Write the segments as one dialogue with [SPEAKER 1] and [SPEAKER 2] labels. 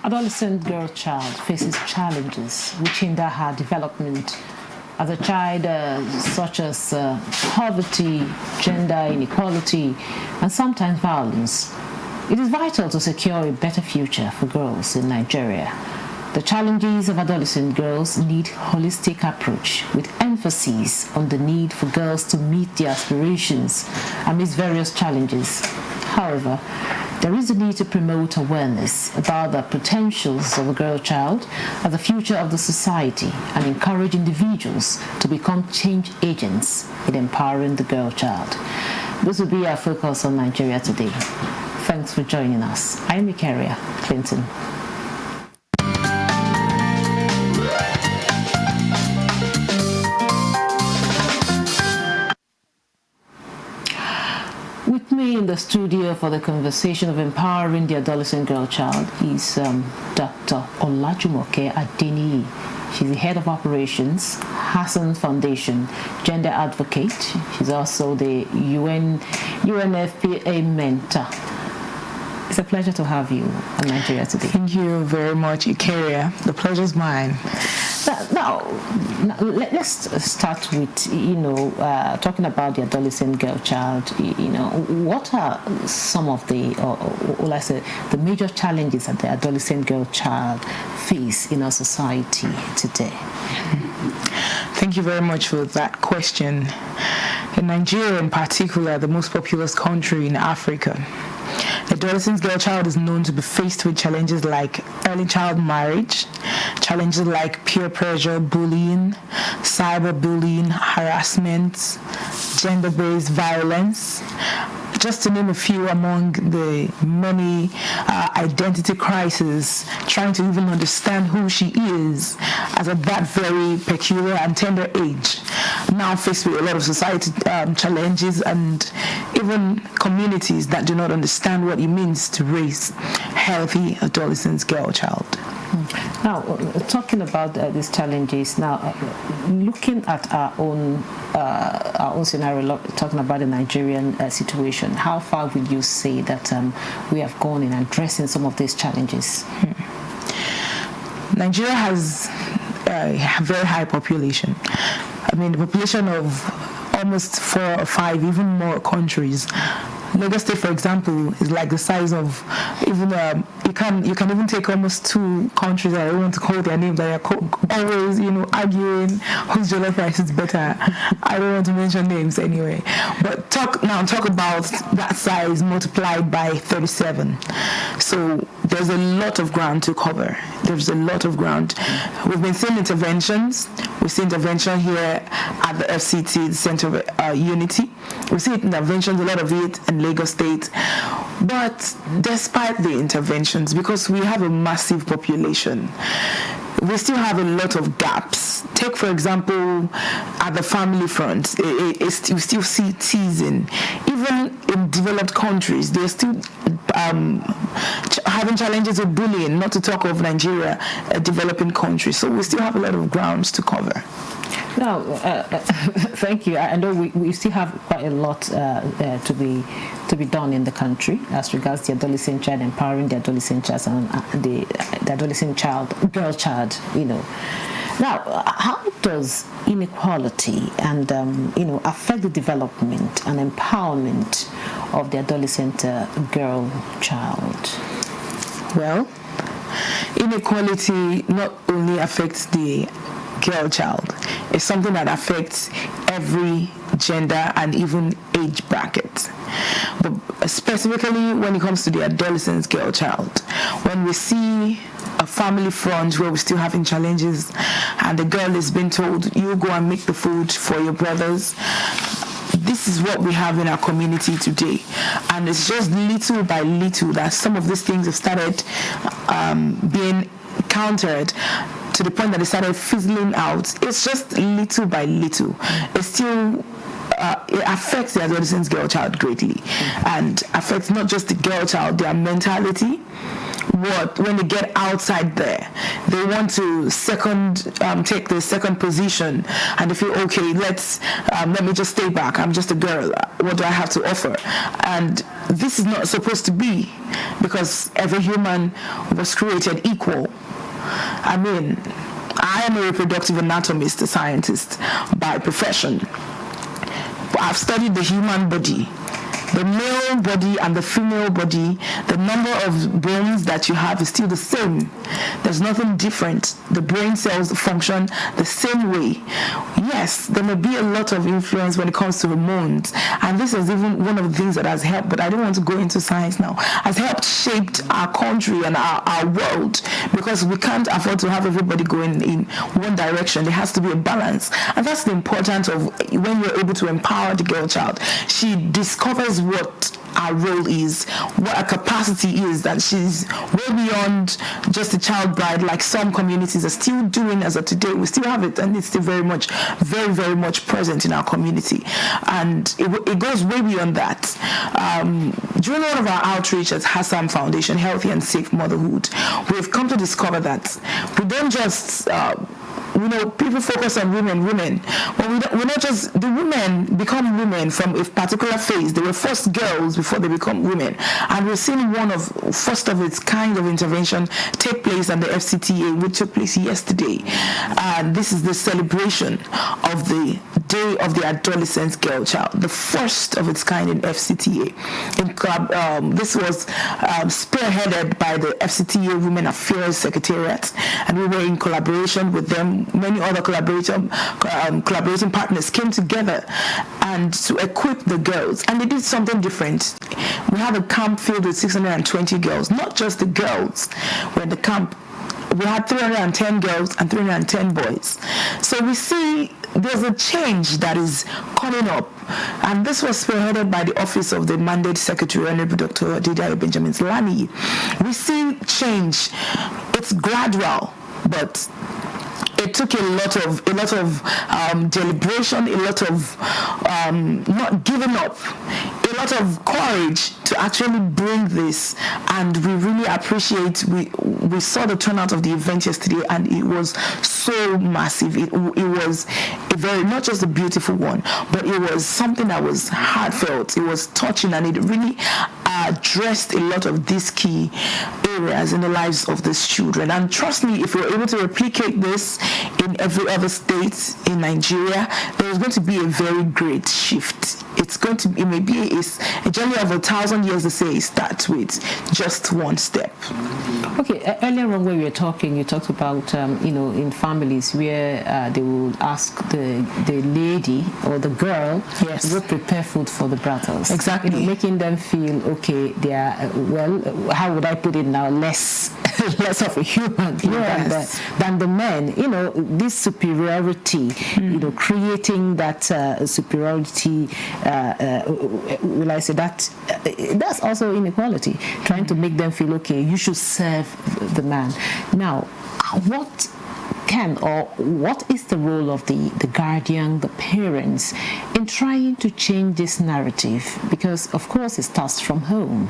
[SPEAKER 1] adolescent girl child faces challenges which hinder her development as a child, such as poverty, gender inequality, and sometimes violence. It is vital to secure a better future for girls in Nigeria. The challenges of adolescent girls need holistic approach with emphasis on the need for girls to meet their aspirations amidst various challenges. However, there is a need to promote awareness about the potentials of a girl child as the future of the society and encourage individuals to become change agents in empowering the girl child. This will be our focus on Nigeria today. Thanks for joining us. I'm Ikaria Clinton. With me in the studio for the conversation of empowering the adolescent girl child is Dr. Olajumoke Adeniyi. She's the head of operations, Hassan Foundation, gender advocate. She's also the UNFPA mentor. It's a pleasure to have you in Nigeria today.
[SPEAKER 2] Thank you very much, Ikaria. The pleasure's mine.
[SPEAKER 1] Now, let's start with, talking about the adolescent girl child. What are some of the, or let's say, the major challenges that the adolescent girl child face in our society today?
[SPEAKER 2] Thank you very much for that question. In Nigeria, in particular, the most populous country in Africa, the adolescent girl child is known to be faced with challenges like early child marriage, challenges like peer pressure, bullying, cyberbullying, harassment, gender-based violence, just to name a few among the many identity crises, trying to even understand who she is as at that very peculiar and tender age, now faced with a lot of society challenges and even communities that do not understand what it means to raise healthy adolescent girl child.
[SPEAKER 1] Now, talking about these challenges, now looking at our own scenario, talking about the Nigerian situation, how far will you say that we have gone in addressing some of these challenges?
[SPEAKER 2] Nigeria has a very high population. I mean, the population of almost 4 or 5, even more countries. Lagos State, for example, is like the size of even you can even take almost 2 countries that I don't want to call their names, that are always arguing whose jollof rice is better. I don't want to mention names anyway. But talk about that size multiplied by 37. So there's a lot of ground to cover. There's a lot of ground. We've been seeing interventions. We've seen intervention here at the FCT, the Center of Unity. We've seen interventions, a lot of it in Lagos State. But despite the interventions, because we have a massive population, we still have a lot of gaps. Take, for example, at the family front, you still see teasing. Even in developed countries, they're still having challenges with bullying, not to talk of Nigeria, a developing country. So we still have a lot of grounds to cover.
[SPEAKER 1] Now, thank you. I know we still have quite a lot to be done in the country as regards the adolescent child, empowering the adolescent child and the adolescent child, girl child. Now, how does inequality and affect the development and empowerment of the adolescent girl child?
[SPEAKER 2] Well, inequality not only affects the girl child, it's something that affects every gender and even age bracket. But specifically when it comes to the adolescent girl child, when we see a family front where we're still having challenges and the girl is being told, you go and make the food for your brothers, this is what we have in our community today. And it's just little by little that some of these things have started being countered to the point that they started fizzling out. It's just little by little. It's still it affects the adolescent girl child greatly, and affects not just the girl child, their mentality. When they get outside there, they want to take the second position, and they feel, okay, let me just stay back. I'm just a girl. What do I have to offer? And this is not supposed to be, because every human was created equal. I mean, I am a reproductive anatomist, a scientist by profession. But I've studied the human body. The male body and the female body, the number of bones that you have is still the same. There's nothing different. The brain cells function the same way. Yes, there may be a lot of influence when it comes to hormones, and this is even one of the things that has helped, but I don't want to go into science now, has helped shape our country and our world, because we can't afford to have everybody going in one direction. There has to be a balance, and that's the importance of when you're able to empower the girl child. She discovers what our role is, what our capacity is, that she's way beyond just a child bride, like some communities are still doing as of today. We still have it, and it's still very, very much present in our community, and it goes way beyond that. During one of our outreach at Hassan Foundation, Healthy and Safe Motherhood, we've come to discover that we don't just people focus on women, but we're not just, the women become women from a particular phase. They were first girls before they become women, and we're seeing one of first of its kind of intervention take place at the FCTA, which took place yesterday, and this is the celebration of the Day of the Adolescent Girl Child, the first of its kind in FCTA. This was spearheaded by the FCTA Women Affairs Secretariat, and we were in collaboration with them. Many other collaborating partners came together and to equip the girls, and they did something different. We had a camp filled with 620 girls, not just the girls were in the camp. We had 310 girls and 310 boys. So we see there's a change that is coming up, and this was spearheaded by the Office of the Mandate Secretary, Honorable Dr. Didier Benjamin Lani. We see change. It's gradual, but it took a lot of deliberation, a lot of not giving up, a lot of courage to actually bring this, and we really appreciate. We saw the turnout of the event yesterday, and it was so massive. It was a very, not just a beautiful one, but it was something that was heartfelt. It was touching, and it really addressed a lot of these key areas in the lives of these children. And trust me, if we're able to replicate this in every other state in Nigeria, there is going to be a very great shift. It may be a journey of 1,000 years, to say, starts with just one step.
[SPEAKER 1] Okay, earlier on when we were talking, you talked about in families where they will ask the lady or the girl to prepare food for the brothers.
[SPEAKER 2] Exactly,
[SPEAKER 1] making them feel okay. They are how would I put it now? Less of a human than the men. This superiority. Creating that superiority. Will I say that? That's also inequality. Trying to make them feel okay. You should serve the man. Now, what is the role of the guardian, the parents, in trying to change this narrative? Because, of course, it starts from home.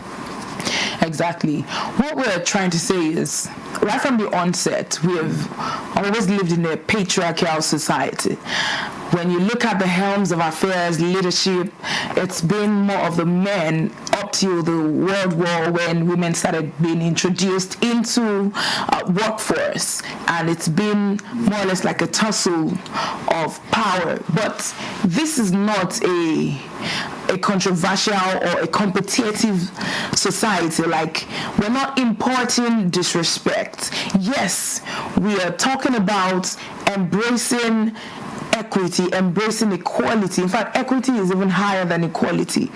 [SPEAKER 2] Exactly. What we're trying to say is, right from the onset, we have always lived in a patriarchal society. When you look at the helms of affairs, leadership, it's been more of the men up till the World War, when women started being introduced into workforce, and it's been more or less like a tussle of power. But this is not a controversial or a competitive society. Like, we're not importing disrespect. Yes, we are talking about embracing equity, embracing equality. In fact, equity is even higher than equality.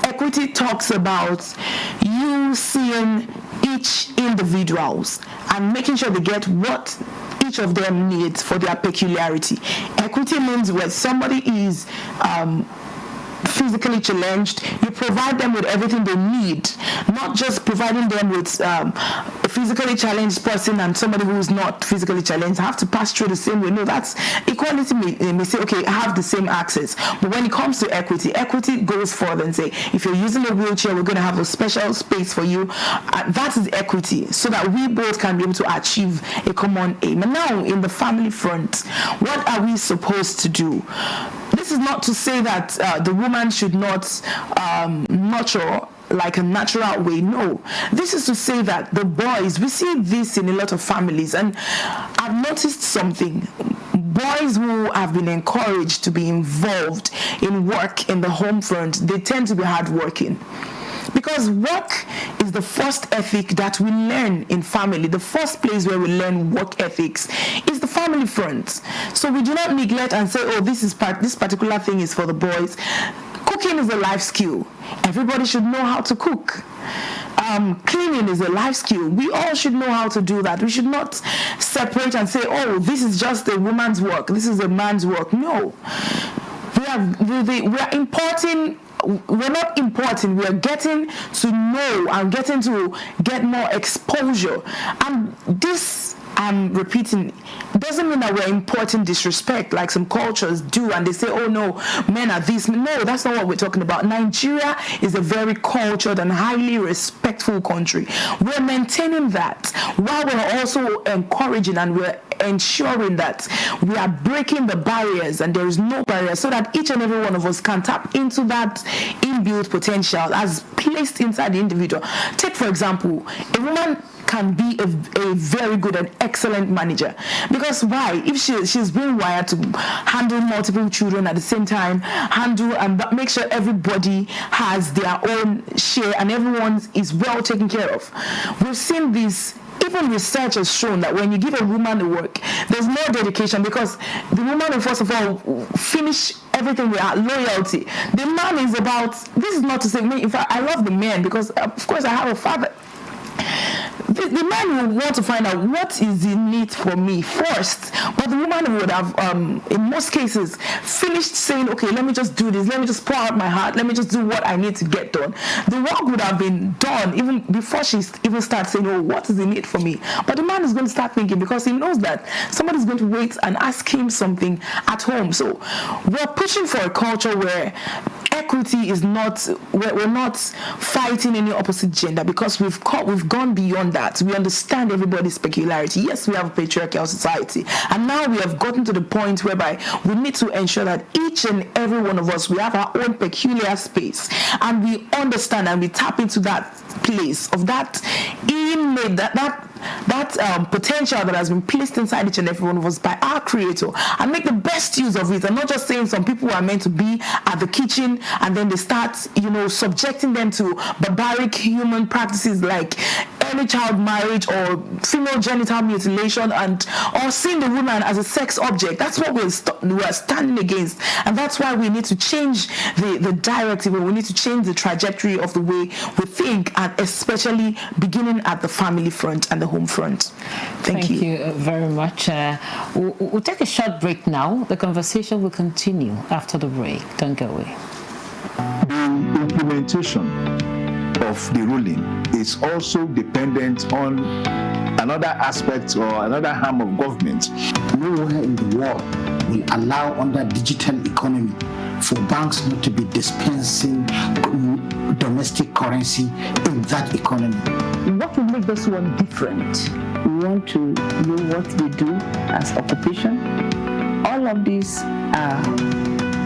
[SPEAKER 2] Equity talks about you seeing each individuals and making sure they get what each of them needs for their peculiarity. Equity means when somebody is physically challenged, you provide them with everything they need, not just providing them with a physically challenged person and somebody who is not physically challenged have to pass through the same way. No, that's equality. May say, okay, have the same access. But when it comes to equity, equity goes further and say, if you're using a wheelchair, we're going to have a special space for you. That is equity, so that we both can be able to achieve a common aim. And now, in the family front, what are we supposed to do? This is not to say that the woman should not nurture like a natural way. No, this is to say that the boys, we see this in a lot of families, and I've noticed something. Boys who have been encouraged to be involved in work in the home front, they tend to be hardworking. Because work is the first ethic that we learn in family. The first place where we learn work ethics is the family front. So we do not neglect and say, oh, this particular thing is for the boys. Cooking is a life skill. Everybody should know how to cook. Cleaning is a life skill. We all should know how to do that. We should not separate and say, oh, this is just a woman's work, this is a man's work. No. We are importing. We're not importing, we are getting to know and getting to get more exposure. And this, I'm repeating, doesn't mean that we're importing disrespect like some cultures do, and they say, oh no, men are this. No, that's not what we're talking about. Nigeria is a very cultured and highly respectful country. We're maintaining that while we're also encouraging and we're ensuring that we are breaking the barriers, and there is no barrier, so that each and every one of us can tap into that inbuilt potential as placed inside the individual. Take, for example, a woman can be a very good and excellent manager. Because why? If she's been wired to handle multiple children at the same time, handle and make sure everybody has their own share and everyone is well taken care of. We've seen this. Even research has shown that when you give a woman the work, there's more dedication, because the woman will first of all finish everything with her loyalty. The man is about, this is not to say, in fact, I love the man because, of course, I have a father. The man will want to find out what is in it for me first, but the woman would have, in most cases, finished saying, okay, let me just do this, let me just pour out my heart, let me just do what I need to get done. The work would have been done even before she even starts saying, oh, what is in it for me? But the man is going to start thinking, because he knows that somebody's going to wait and ask him something at home. So we're pushing for a culture where equity is not, we're not fighting any opposite gender, because we've gone beyond that. We understand everybody's peculiarity. Yes, we have a patriarchal society, and now we have gotten to the point whereby we need to ensure that each and every one of us, we have our own peculiar space, and we understand and we tap into that place of that innate, that potential that has been placed inside each and every one of us by our Creator, and make the best use of it. And not just saying some people are meant to be at the kitchen and then they start, subjecting them to barbaric human practices like early child marriage or female genital mutilation, or seeing the woman as a sex object. That's what we're standing against, and that's why we need to change the directive, and we need to change the trajectory of the way we think, and especially beginning at the family front and the home front. Thank you.
[SPEAKER 1] Thank you very much. We'll take a short break now. The conversation will continue after the break. Don't go away.
[SPEAKER 3] The implementation of the ruling is also dependent on another aspect or another arm of government.
[SPEAKER 4] Nowhere in the world will allow, under digital economy, for banks not to be dispensing domestic currency in that economy.
[SPEAKER 5] What will make this one different? We want to know what we do as occupation. All of these are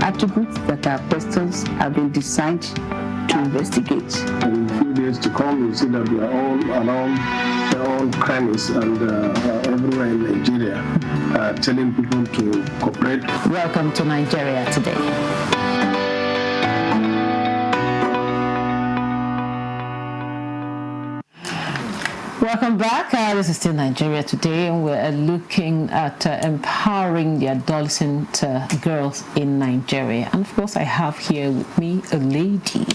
[SPEAKER 5] attributes that our questions have been designed to investigate.
[SPEAKER 6] In a few days to come, you see that we are all around their own crannies and everywhere in Nigeria, telling people to cooperate.
[SPEAKER 5] Welcome to Nigeria Today.
[SPEAKER 1] Welcome back. This is still Nigeria Today, and we're looking at empowering the adolescent girls in Nigeria. And of course, I have here with me a lady.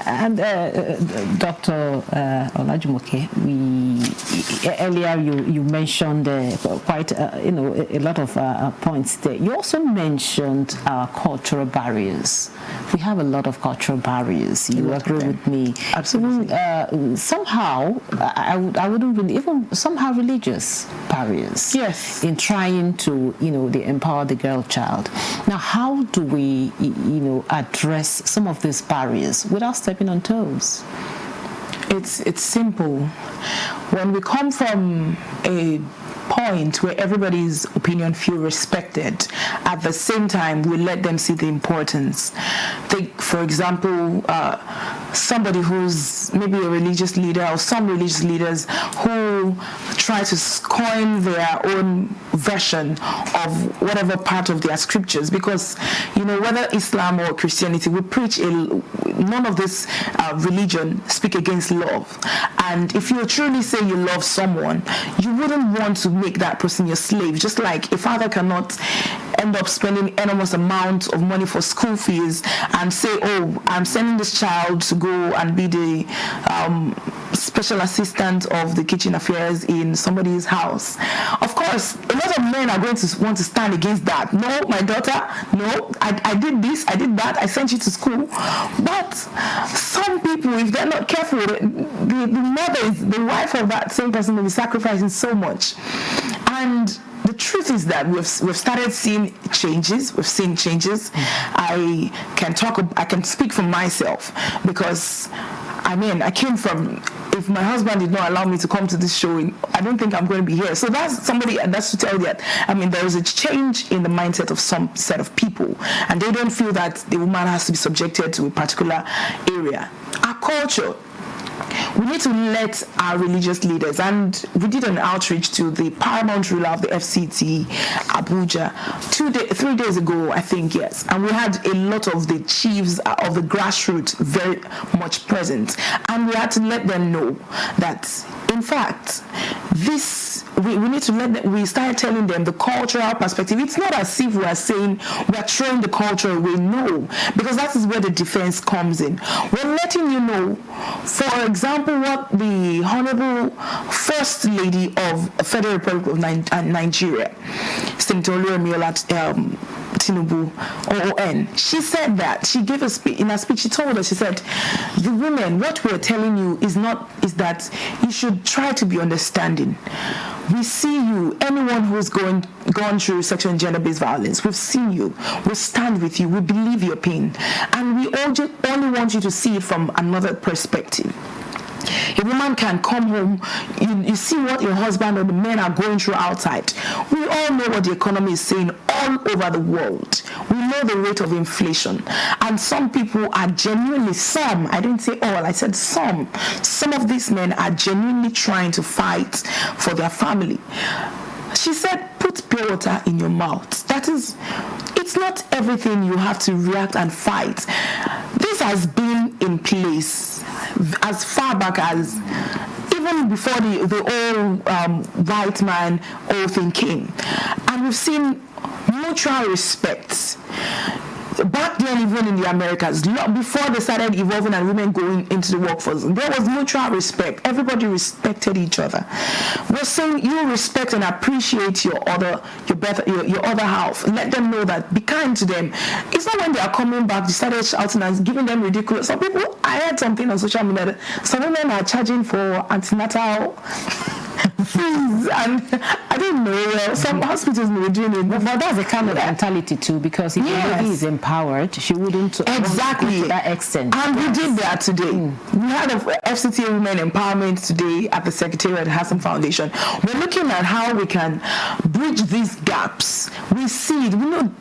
[SPEAKER 1] And Dr. Olajumoke, earlier you mentioned quite a lot of points there. You also mentioned cultural barriers. We have a lot of cultural barriers. You agree with me?
[SPEAKER 2] Absolutely.
[SPEAKER 1] Somehow, I wouldn't really, even somehow religious barriers.
[SPEAKER 2] Yes.
[SPEAKER 1] In trying to empower the girl child. Now, how do we address some of these barriers without stepping on toes?
[SPEAKER 2] It's simple. When we come from a point where everybody's opinion feel respected, at the same time we let them see the importance. Take, for example, somebody who's maybe a religious leader or some religious leaders who try to coin their own version of whatever part of their scriptures, because whether Islam or Christianity, we preach none of this religion speak against love. And if you truly say you love someone, you wouldn't want to make that person your slave. Just like a father cannot end up spending enormous amount of money for school fees and say, oh, I'm sending this child to go and be the special assistant of the kitchen affairs in somebody's house. Of course, a lot of men are going to want to stand against that. No, my daughter, no, I did this, I did that, I sent you to school. But some people, if they're not careful, the mother is the wife of that same person will be sacrificing so much. And the truth is that we've started seeing changes. We've seen changes. I can speak for myself, because I came from, if my husband did not allow me to come to this show, I don't think I'm going to be here. So that's to tell you that, there is a change in the mindset of some set of people, and they don't feel that the woman has to be subjected to a particular area. Our culture, we need to let our religious leaders, and we did an outreach to the paramount ruler of the FCT, Abuja, 3 days ago, I think, yes. And we had a lot of the chiefs of the grassroots very much present. And we had to let them know that, in fact, we need to let them, we started telling them the cultural perspective. It's not as if we are saying we are throwing the culture away, no, because that is where the defense comes in. We're letting you know, for example, what the Honorable First Lady of the Federal Republic of Nigeria, Senator Oluremiola Tinubu, OON, she said that, she gave a speech, in her speech she told us, she said, the women, what we're telling you is that you should try to be understanding. We see you, anyone who's gone through sexual and gender-based violence, we've seen you, we stand with you, we believe your pain, and we only want you to see it from another perspective. A woman can come home, you see what your husband or the men are going through outside. We all know what the economy is saying all over the world. We know the rate of inflation. And some people are genuinely, some, I didn't say all, I said some of these men are genuinely trying to fight for their family. She said, put pure water in your mouth. That is, it's not everything you have to react and fight. This has been in place as far back as even before the old white man old thing came. And we've seen mutual respect. Back then, even in the Americas, before they started evolving and women going into the workforce, there was mutual respect. Everybody respected each other. We're saying you respect and appreciate your other half. Let them know that. Be kind to them. It's not when they are coming back, you started shouting and giving them ridiculous. Some people, I heard something on social media that some women are charging for antenatal fees, and I don't know, some hospitals may be doing it.
[SPEAKER 1] But that's the kind of mentality too, because if a lady is empowered, she wouldn't
[SPEAKER 2] exactly
[SPEAKER 1] to that extent.
[SPEAKER 2] And we did that today. We had a FCTA Women Empowerment today at the Secretariat at Hassan Foundation. We're looking at how we can bridge these gaps. We see it. We know.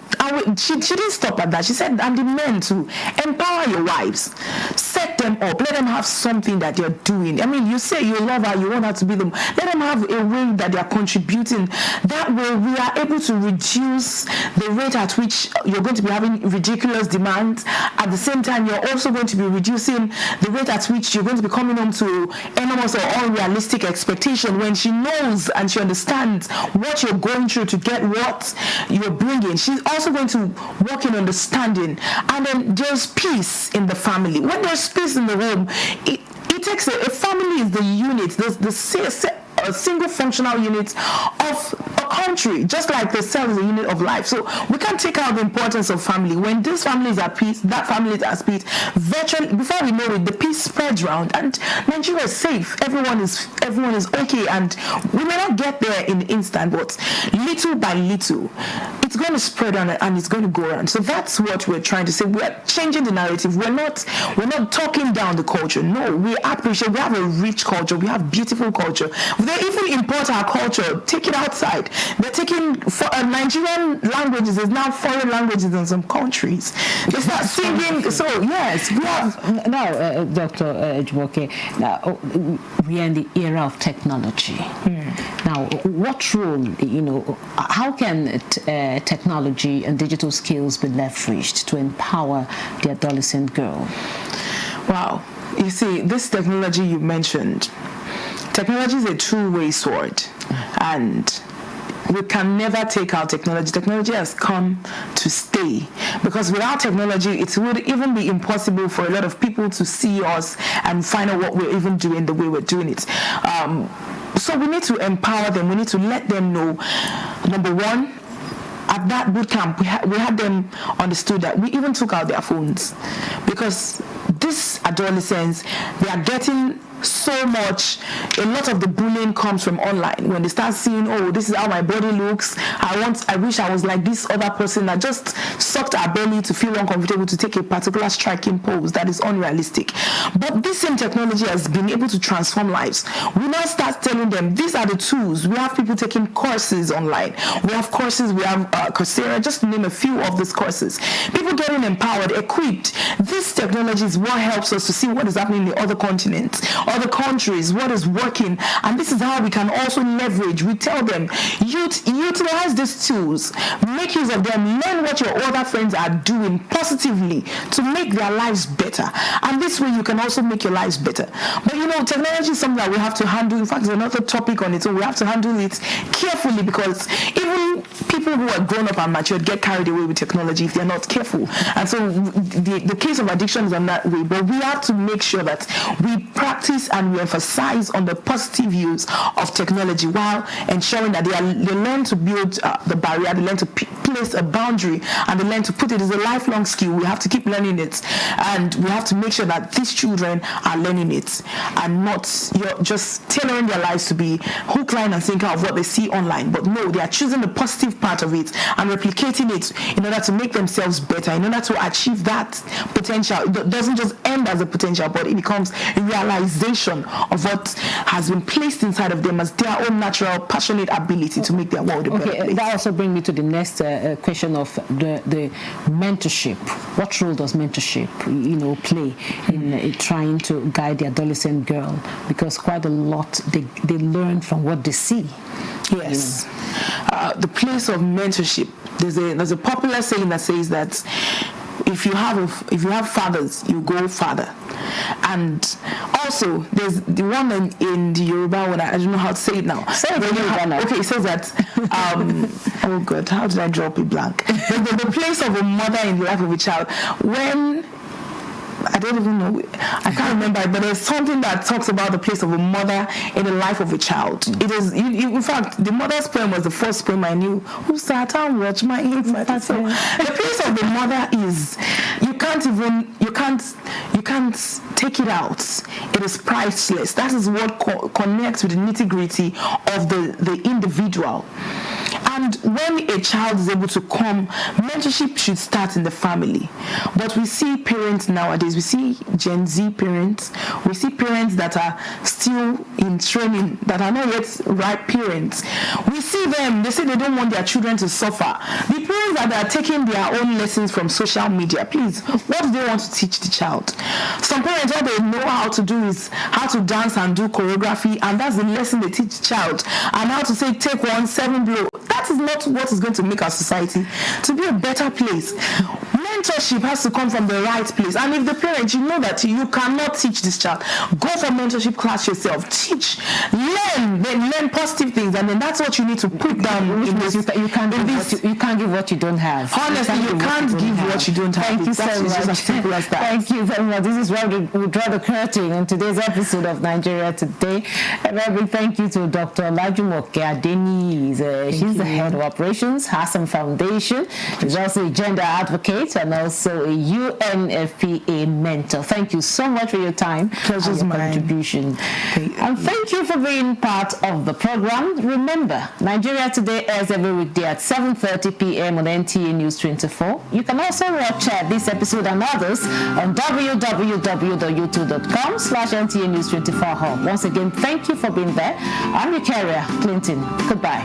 [SPEAKER 2] She didn't stop at that. She said, and the men too, empower your wives, set them up, let them have something that they're doing. You say you love her, you want her to be them. Let them have a way that they are contributing. That way we are able to reduce the rate at which you're going to be having ridiculous demands. At the same time, you're also going to be reducing the rate at which you're going to be coming home to enormous or unrealistic expectation, when she knows and she understands what you're going through to get what you're bringing. She's also going to work in understanding. And then there's peace in the family. When there's peace in the home, it takes a family is the unit, a single functional unit of a country, just like the cell is a unit of life. So we can't take out the importance of family. When this family is at peace, that family is at peace. Virtually, before we know it, the peace spreads around, and Nigeria is safe. Everyone is okay, and we may not get there in an instant, but little by little, it's going to spread on and it's going to go around. So that's what we're trying to say. We're changing the narrative. We're not talking down the culture. No, we appreciate. We have a rich culture. We have beautiful culture. They even import our culture, take it outside. They're taking Nigerian languages is now foreign languages in some countries. They start singing. So yes, we have
[SPEAKER 1] now, Dr. Ejumoke, now we are in the era of technology. Now, what role, how can technology and digital skills be leveraged to empower the adolescent girl?
[SPEAKER 2] Wow. You see, this technology you mentioned, technology is a two-way sword, and we can never take out technology. Technology has come to stay, because without technology, it would even be impossible for a lot of people to see us and find out what we're even doing the way we're doing it. So we need to empower them. We need to let them know, number one, at that boot camp, we had them understood that we even took out their phones, because these adolescents, they are getting so much. A lot of the bullying comes from online. When they start seeing, oh, this is how my body looks, I wish I was like this other person that just sucked our belly to feel uncomfortable to take a particular striking pose that is unrealistic. But this same technology has been able to transform lives. We now start telling them these are the tools. We have people taking courses online. We have courses, we have Coursera, just to name a few of these courses. People getting empowered, equipped. This technology is what helps us to see what is happening in the other continents, other countries, what is working, and this is how we can also leverage. We tell them, utilize these tools, make use of them, learn what your other friends are doing positively to make their lives better, and this way you can also make your lives better. But technology is something that we have to handle. In fact, there's another topic on it, so we have to handle it carefully, because even people who are grown up and matured get carried away with technology if they're not careful. And so the case of addiction is on that way, but we have to make sure that we practice and we emphasize on the positive use of technology while ensuring that they learn to build the barrier, they learn to place a boundary, and they learn to put it as a lifelong skill. We have to keep learning it, and we have to make sure that these children are learning it and not just tailoring their lives to be hook, line, and sinker of what they see online. But no, they are choosing the positive part of it and replicating it in order to make themselves better, in order to achieve that potential. It doesn't just end as a potential, but it becomes a realization of what has been placed inside of them as their own natural, passionate ability to make their world a better place.
[SPEAKER 1] That also brings me to the next question of the mentorship. What role does mentorship, play in trying to guide the adolescent girl? Because quite a lot they learn from what they see.
[SPEAKER 2] Yes. The place of mentorship. There's a popular saying that says that if you have fathers, you go father. And also there's the one in the Yoruba one, I don't know how to say it now.
[SPEAKER 1] Say it again.
[SPEAKER 2] Okay, it says that oh God, how did I drop a blank? The place of a mother in the life of a child, when I don't even know, I can't remember it, but there's something that talks about the place of a mother in the life of a child. It is, in fact, the mother's poem was the first poem I knew. Who sat and watched my infant? So the place of the mother is, you can't take it out. It is priceless. That is what connects with the nitty-gritty of the individual. And when a child is able to come, mentorship should start in the family. But we see parents nowadays, we see Gen Z parents, we see parents that are still in training, that are not yet ripe parents. We see them, they say they don't want their children to suffer. The parents that are taking their own lessons from social media, please, what do they want to teach the child? Some parents, all they know how to do is how to dance and do choreography, and that's the lesson they teach the child. And how to say, take 1, 7 blow. That is not what is going to make our society to be a better place. Mentorship has to come from the right place. And if the parent, you know that you cannot teach this child, go for mentorship class yourself. Teach, learn, then learn positive things, and then that's what you need to put down.
[SPEAKER 1] You can't give what you don't have.
[SPEAKER 2] Honestly, you can't give what you don't have.
[SPEAKER 1] Thank you so much.
[SPEAKER 2] Just as simple as that.
[SPEAKER 1] Thank you very much. This is where we draw the curtain on today's episode of Nigeria Today. A very big thank you to Dr. Olajumoke Adeni. She's the head of operations, Hassan Foundation. She's also a gender advocate and also a UNFPA mentor. Thank you so much for your time and your contribution. And thank you for being part of the program. Remember, Nigeria Today airs every weekday at 7:30 p.m. on NTA News 24. You can also watch this episode and others on www.youtube.com/NTA News 24 Hub. Once again, thank you for being there. I'm your carrier, Clinton. Goodbye.